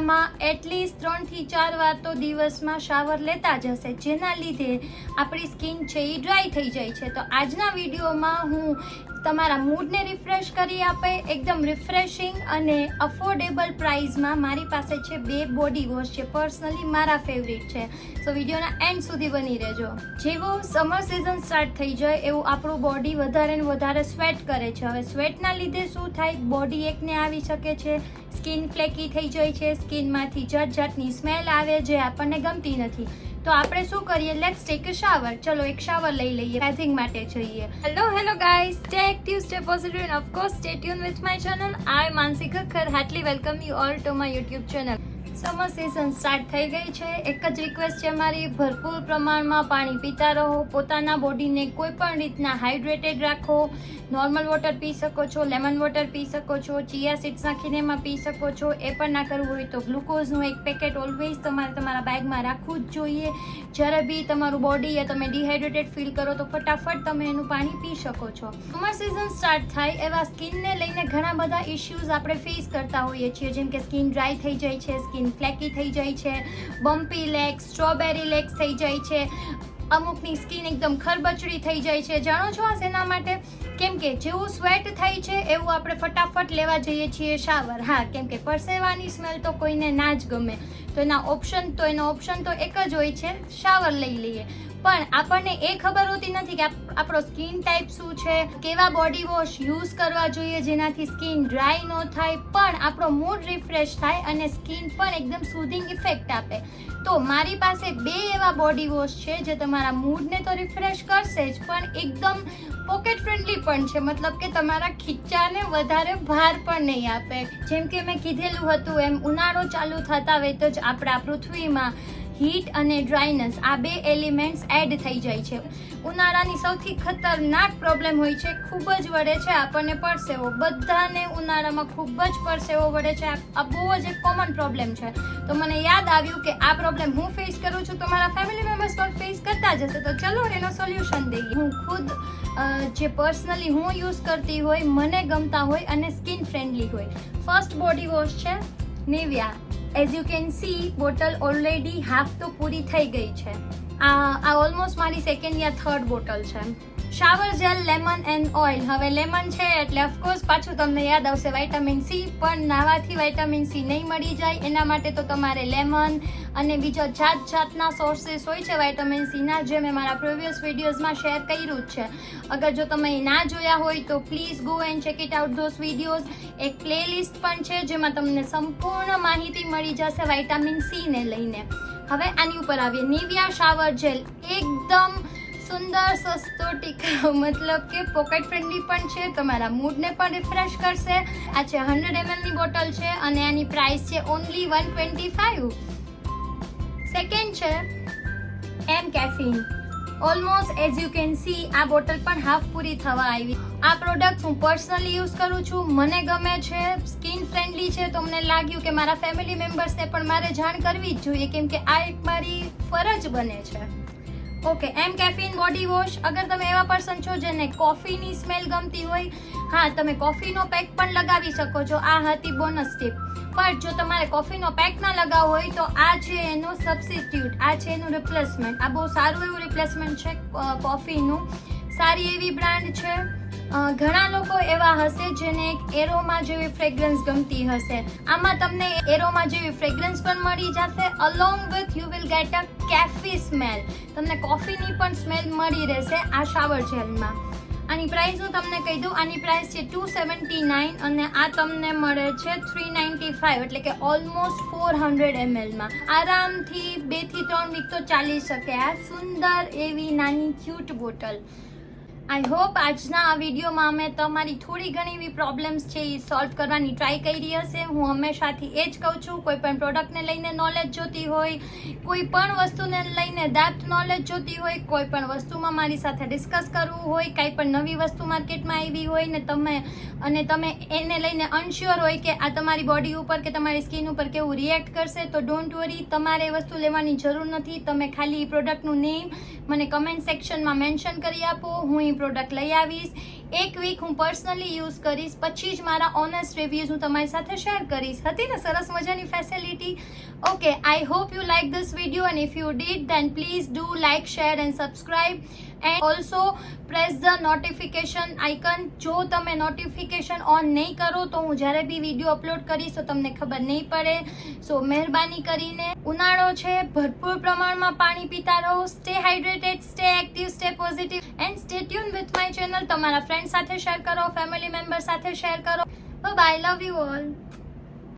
ઉનાળામાં એટલીસ્ટ 3 થી 4 વાર તો દિવસમાં શાવર લેતા જ હશે, જેના લીધે આપણી સ્કિન છે એ ડ્રાય થઈ જાય છે. તો આજના વિડીયોમાં હું તમારા મૂડને રિફ્રેશ કરી આપે એકદમ રિફ્રેશિંગ અને અફોર્ડેબલ પ્રાઇસમાં મારી પાસે છે 2 બોડી વોશ છે, પર્સનલી મારા ફેવરિટ છે. સો વિડીયોના એન્ડ સુધી બની રહેજો. જેવો સમર સિઝન સ્ટાર્ટ થઈ જાય એવું આપણું બોડી વધારે ને વધારે સ્વેટ કરે છે. હવે સ્વેટના લીધે શું થાય, બોડી એકને આવી શકે છે, સ્કિન ફ્લેકી થઈ જાય છે, સ્કિનમાંથી જાતની સ્મેલ આવે જે આપણને ગમતી નથી. તો આપણે શું કરીએ, લેટ્સ ટેક અ શાવર. ચલો એક શાવર લઈ લઈએ, બેથિંગ માટે જઈએ. Hello guys, stay active, stay positive and of course stay tune with my channel. I Mansi Khakkar heartily welcome you all to my YouTube channel. Summer season start થઈ ગઈ છે. એક જ રિક્વેસ્ટ છે મારી, ભરપૂર પ્રમાણમાં પાણી પીતા રહો, પોતાના બોડીને કોઈ પણ રીતના હાઇડ્રેટેડ રાખો. નોર્મલ વોટર પી શકો છો, લેમન વોટર પી શકો છો, ચિયા સીડ્સ નાખીને એમાં પી શકો છો. એ પણ ના કરવું હોય તો ગ્લુકોઝનું એક પેકેટ ઓલવેઝ તમારે તમારા બેગમાં રાખવું જ જોઈએ. જ્યારે બી તમારું બોડી એ તમે ડિહાઇડ્રેટેડ ફીલ કરો તો ફટાફટ તમે એનું પાણી પી શકો છો. સમર સિઝન સ્ટાર્ટ થાય એવા સ્કિનને લઈને ઘણા બધા ઇશ્યુઝ આપણે ફેસ કરતા હોઈએ છીએ, જેમ કે સ્કિન ડ્રાય થઈ જાય છે, સ્કિન ફ્લેકી થઈ જાય છે, બમ્પી લેગ્સ, સ્ટ્રોબેરી લેગ્સ થઈ જાય છે, અમુકની સ્કિન એકદમ ખરબચડી થઈ જાય છે. જાણો છો આ શેના માટે? કેમ કે જેવું સ્વેટ થાય છે એવું આપણે ફટાફટ લેવા જઈએ છીએ શાવર. હા, કેમ કે પરસેવાની સ્મેલ તો કોઈને ના જ ગમે, તો એનો ઓપ્શન તો એક જ હોય છે, શાવર લઈ લઈએ. પણ આપણને એ ખબર હોતી નથી કે આપણો સ્કિન ટાઈપ શું છે, કેવા બોડી વોશ યુઝ કરવા જોઈએ જેનાથી સ્કિન ડ્રાય ન થાય, પણ આપણો મૂડ રિફ્રેશ થાય અને સ્કિન પણ એકદમ સુધિંગ ઇફેક્ટ આપે. તો મારી પાસે 2 એવા બોડી વોશ છે જે તમારા મૂડને તો રિફ્રેશ કરશે જ, પણ એકદમ પોકેટ ફ્રેન્ડલી પણ છે, મતલબ કે તમારા ખીચાને વધારે ભાર પણ નહીં આપે. જેમ કે મેં કીધેલું હતું એમ, ઉનાળો ચાલુ થતા વેત જ આપણા પૃથ્વીમાં હીટ અને ડ્રાયનેસ આ 2 એલિમેન્ટ્સ એડ થઈ જાય છે. ઉનાળાની સૌથી ખતરનાક પ્રોબ્લેમ હોય છે, ખૂબ જ વળે છે આપણને પરસેવો. બધાને ઉનાળામાં ખૂબ જ પરસેવો વળે છે. આ બહુ જ એક કોમન પ્રોબ્લેમ છે. તો મને યાદ આવ્યું કે આ પ્રોબ્લેમ હું ફેસ કરું છું તો મારા ફેમિલી મેમ્બર્સ પણ ફેસ કરતા જ હશે, તો ચલો એનો સોલ્યુશન દઈએ. હું ખુદ જે પર્સનલી હું યુઝ કરતી હોય, મને ગમતા હોય અને સ્કિન ફ્રેન્ડલી હોય. ફર્સ્ટ બોડી વોશ છે Nivea. As you can see, bottle already half તો પૂરી થઈ ગઈ છે. આ ઓલમોસ્ટ મારી 2nd યા 3rd બોટલ છે. Shower gel, lemon and oil. હવે લેમન છે એટલે ઓફકોર્સ પાછું તમને યાદ આવશે વાઇટામિન સી, પણ નાવાથી વાઇટામિન સી નહીં મળી જાય. એના માટે તો તમારે લેમન અને બીજા જાતના સોર્सेस હોય છે વાઇટામિન સીના, જે મેં મારા પ્રીવિયસ વિડીયોઝમાં શેર કર્યું જ છે. અગર જો તમે ના જોયા હોય તો please go and check it out those videos. એક પ્લેલિસ્ટ પણ છે જેમાં તમને સંપૂર્ણ માહિતી મળી જશે વાઇટામિન સીને લઈને. હવે આની ઉપર આવીએ. નિવિયા શાવર જેલ એકદમ સુંદર, સસ્તો, ટીકાઉ, મતલબ કે પોકેટ ફ્રેન્ડલી પણ છે, તમારા મૂડને પણ રિફ્રેશ કરશે. આ છે 100 ml ની બોટલ છે અને આની પ્રાઇસ છે ઓનલી 125. સેકન્ડ છે એમ caffeine. Almost as you can see આ બોટલ પણ હાફ પૂરી થવા આવી. આ પ્રોડક્ટ હું પર્સનલી યુઝ કરું છું, મને ગમે છે, સ્કિન ફ્રેન્ડલી છે, તો મને લાગ્યું કે મારા ફેમિલી મેમ્બર્સને પણ મારે જાણ કરવી જ જોઈએ, કેમ કે આ એક મારી ફરજ બને છે. ઓકે, એમ કેફીન બોડી વોશ. અગર તમે એવા પર્સન છો જેને કોફીની સ્મેલ ગમતી હોય, હા, તમે કોફીનો પેક પણ લગાવી શકો છો. આ હતી બોનસ ટીપ. પણ જો તમારે કોફીનો પેક ના લગાવવો હોય તો આ છે એનો સબસ્ટિટ્યુટ, આ છે એનું રિપ્લેસમેન્ટ. આ બહુ સારું એવું રિપ્લેસમેન્ટ છે કોફીનું. સારી એવી બ્રાન્ડ છે. ઘણા લોકો એવા હશે જેને એક એરોમા જેવી ફ્રેગ્રન્સ ગમતી હશે. આમાં તમને એરોમા જેવી ફ્રેગ્રન્સ પણ મળી જશે, along with you will get a કેફી સ્મેલ. તમને કોફીની પણ સ્મેલ મળી રહેશે આ શાવર જેલમાં. આની પ્રાઇસ હું તમને કહી દઉં. આની પ્રાઇસ છે 279 અને આ તમને મળે છે 395, એટલે કે ઓલમોસ્ટ 400 ml માં. આરામથી 2 થી 3 વીક તો ચાલી શકે આ સુંદર એવી નાની ક્યુટ બોટલ. આઈ હોપ આજના આ વિડીયોમાં અમે તમારી થોડી ઘણી એવી પ્રોબ્લેમ્સ છે એ સોલ્વ કરવાની ટ્રાય કરી હશે. હું હંમેશાથી એ જ કહું છું, કોઈ પણ પ્રોડક્ટને લઈને નોલેજ જોતી હોય, કોઈ પણ વસ્તુને લઈને ડેપ્થ નોલેજ જોતી હોય, કોઈ પણ વસ્તુમાં મારી સાથે ડિસ્કસ કરવું હોય, કાંઈ પણ નવી વસ્તુ માર્કેટમાં આવી હોય ને તમે એને લઈને અનશ્યોર હોય કે આ તમારી બોડી ઉપર કે તમારી સ્કિન ઉપર કેવું રિએક્ટ કરશે, તો ડોન્ટ વરી, તમારે એ વસ્તુ લેવાની જરૂર નથી. તમે ખાલી એ પ્રોડક્ટનું નેમ મને કમેન્ટ સેક્શનમાં મેન્શન કરી આપો, હું એ પ્રોડક્ટ લઈ આવીશ. 1 વીક હું પર્સનલી યુઝ કરીશ, પછી જ મારા ઓનેસ્ટ રિવ્યૂઝ હું તમારી સાથે શેર કરીશ. હતી ને સરસ મજાની facility? Okay, I hope you like this video, and if you did then please do like, share and subscribe, and also press the notification icon. જો તમે નોટિફિકેશન ઓન નહીં કરો તો હું જ્યારે બી વિડીયો અપલોડ કરીશ તો તમને ખબર નહીં પડે. સો મહેરબાની કરીને, ઉનાળો છે, ભરપૂર પ્રમાણમાં પાણી પીતા રહો. Stay hydrated, stay active, stay positive and stay tune with my channel. તમારા ફ્રેન્ડ સાથે શેર કરો, ફેમિલી મેમ્બર સાથે શેર કરો. Bye, love you all.